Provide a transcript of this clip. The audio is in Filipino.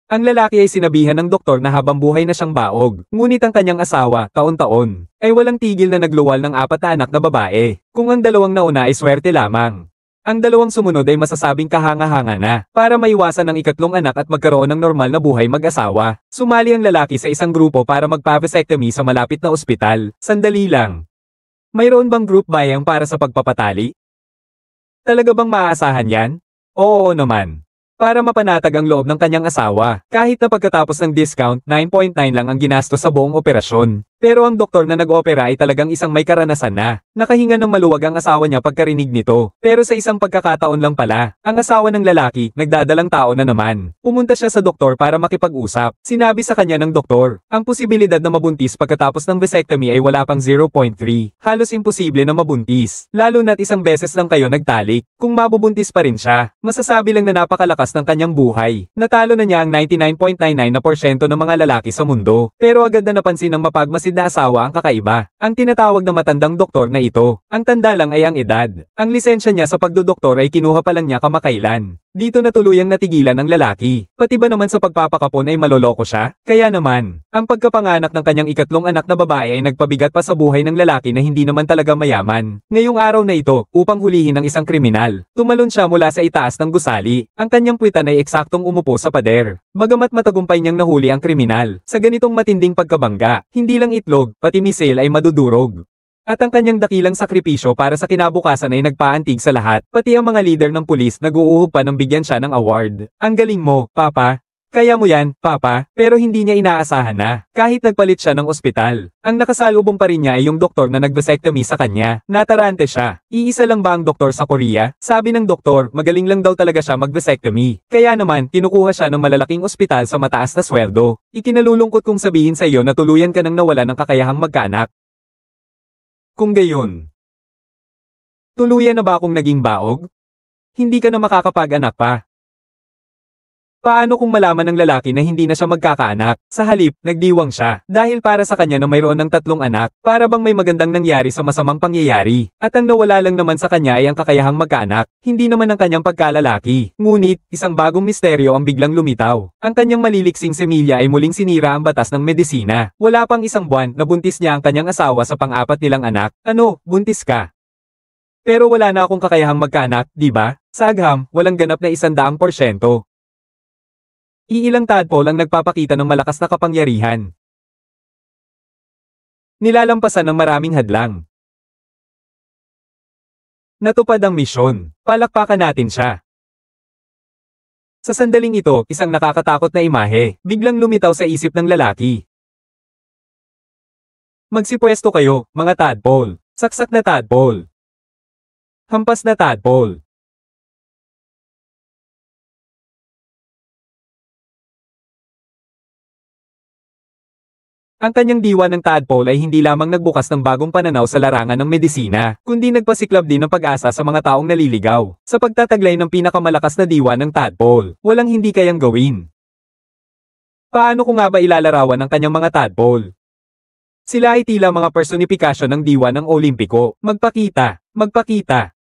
Ang lalaki ay sinabihan ng doktor na habang buhay na siyang baog, ngunit ang kanyang asawa, taon-taon, ay walang tigil na nagluwal ng 4 na anak na babae, kung ang 2 nauna ay swerte lamang. Ang 2 sumunod ay masasabing kahanga-hanga na, para maiwasan ang 3 anak at magkaroon ng normal na buhay mag-asawa. Sumali ang lalaki sa isang grupo para magpa-vasectomy sa malapit na ospital. Sandali lang. Mayroon bang group buying para sa pagpapatali? Talaga bang maaasahan yan? Oo naman. Para mapanatag ang loob ng kanyang asawa, kahit na pagkatapos ng discount, 9.9 lang ang ginastos sa buong operasyon. Pero ang doktor na nag-opera ay talagang isang may karanasan na. Nakahinga ng maluwag ang asawa niya pagkarinig nito. Pero sa isang pagkakataon lang pala, ang asawa ng lalaki, nagdadalang tao na naman. Pumunta siya sa doktor para makipag-usap. Sinabi sa kanya ng doktor, ang posibilidad na mabuntis pagkatapos ng vasectomy ay wala pang 0.3. Halos imposible na mabuntis. Lalo na't isang beses lang kayo nagtalik. Kung mabubuntis pa rin siya, masasabi lang na napakalakas ng kanyang buhay. Natalo na niya ang 99.99% ng mga lalaki sa mundo. Pero agad na napansin ng mapagmasid na asawa ang kakaiba. Ang tinatawag na matandang doktor na ito. Ang tanda lang ay ang edad. Ang lisensya niya sa pagdodoktor ay kinuha pa lang niya kamakailan. Dito na tuluyang natigilan ang lalaki. Pati ba naman sa pagpapakapon ay maloloko siya? Kaya naman, ang pagkapanganak ng kanyang 3 anak na babae ay nagpabigat pa sa buhay ng lalaki na hindi naman talaga mayaman. Ngayong araw na ito, upang hulihin ang isang kriminal, tumalon siya mula sa itaas ng gusali. Ang kanyang puwitan ay eksaktong umupo sa pader. Bagamat matagumpay niyang nahuli ang kriminal, sa ganitong matinding pagkabangga, hindi lang itlog, pati misil ay madudurog. At ang kanyang dakilang sakripisyo para sa kinabukasan ay nagpaantig sa lahat, pati ang mga leader ng pulis nag-uuhog pa ng bigyan siya ng award. Ang galing mo, Papa. Kaya mo yan, Papa, pero hindi niya inaasahan na, kahit nagpalit siya ng ospital. Ang nakasalubong pa rin niya ay yung doktor na nag-vasectomy sa kanya. Natarante siya. Iisa lang ba ang doktor sa Korea? Sabi ng doktor, magaling lang daw talaga siya mag-vasectomy. Kaya naman, kinukuha siya ng malalaking ospital sa mataas na sweldo. Ikinalulungkot kong sabihin sa iyo na tuluyan ka nang nawala ng kakayahang magkaanak. Kung gayon, tuluyan na ba akong naging baog? Hindi ka na makakapag-anak pa. Paano kung malaman ng lalaki na hindi na siya magkakaanak? Sa halip, nagdiwang siya. Dahil para sa kanya na mayroon ng 3 anak, para bang may magandang nangyari sa masamang pangyayari. At ang nawala lang naman sa kanya ay ang kakayahang magkaanak, hindi naman ang kanyang pagkalalaki. Ngunit, isang bagong misteryo ang biglang lumitaw. Ang kanyang maliliksing semilya ay muling sinira ang batas ng medisina. Wala pang 1 buwan, nabuntis niya ang kanyang asawa sa pang-4 nilang anak. Ano, buntis ka? Pero wala na akong kakayahang magkaanak, di ba? Sa agham, walang ganap na 100%. Iilang tadpole ang nagpapakita ng malakas na kapangyarihan. Nilalampasan ng maraming hadlang. Natupad ang misyon. Palakpakan natin siya. Sa sandaling ito, isang nakakatakot na imahe, biglang lumitaw sa isip ng lalaki. Magsipwesto kayo, mga tadpole. Saksak na tadpole. Hampas na tadpole. Ang kanyang diwa ng tadpole ay hindi lamang nagbukas ng bagong pananaw sa larangan ng medisina, kundi nagpasiklab din ng pag-asa sa mga taong naliligaw. Sa pagtataglay ng pinakamalakas na diwa ng tadpole, walang hindi kayang gawin. Paano ko nga ba ilalarawan ang kanyang mga tadpole? Sila ay tila mga personifikasyon ng diwa ng Olimpiko. Magpakita, magpakita.